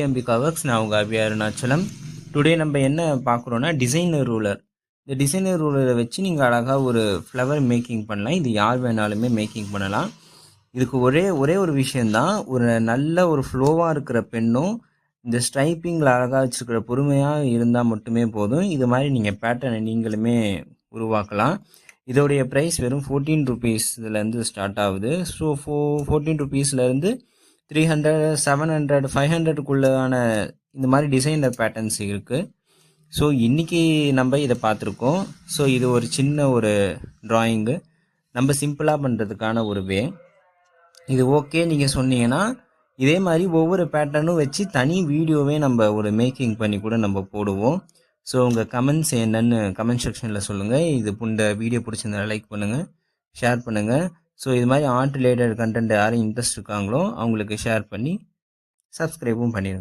Ambika works. நான் உங்கள் அபி Arunachalam. Today நம்ம என்ன பார்க்குறோன்னா டிசைனர் ரூலர். இந்த டிசைனர் ரூலரை வச்சு நீங்கள் அழகாக ஒரு ஃப்ளவர் மேக்கிங் பண்ணலாம். இது யார் வேணாலுமே மேக்கிங் பண்ணலாம். இதுக்கு ஒரே ஒரு விஷயந்தான், ஒரு நல்ல ஒரு ஃப்ளோவாக இருக்கிற பெண்ணும் இந்த ஸ்ட்ரைப்பிங்கில் அழகாக வச்சுருக்கிற பொறுமையாக இருந்தால் மட்டுமே போதும். இது மாதிரி நீங்கள் பேட்டர்னை நீங்களுமே உருவாக்கலாம். இதோடைய ப்ரைஸ் வெறும் 14 ருபீஸ்லேருந்து ஸ்டார்ட் ஆகுது. ஸோ 14 ருபீஸ்லேருந்து 300, 700, 500க்குள்ளான இந்த மாதிரி டிசைனர் பேட்டர்ன்ஸ் இருக்குது. ஸோ இன்றைக்கி நம்ம இதை பார்த்துருக்கோம். ஸோ இது ஒரு சின்ன ஒரு ட்ராயிங்கு நம்ம சிம்பிளாக பண்ணுறதுக்கான ஒரு வே. இது ஓகே நீங்கள் சொன்னீங்கன்னா இதே மாதிரி ஒவ்வொரு பேட்டர்னும் வச்சு தனி வீடியோவே நம்ம ஒரு மேக்கிங் பண்ணி கூட நம்ம போடுவோம். ஸோ உங்கள் கமெண்ட்ஸ் என்னென்னு கமெண்ட் செக்ஷனில் சொல்லுங்கள். இந்த வீடியோ பிடிச்சிருந்தா லைக் பண்ணுங்கள், ஷேர் பண்ணுங்கள். ஸோ இது மாதிரி ஆர்ட் ரிலேட்டட் கண்டென்ட் யாரும் இன்ட்ரெஸ்ட் இருக்காங்களோ அவங்களுக்கு ஷேர் பண்ணி சப்ஸ்கிரைபும் பண்ணிடுங்க.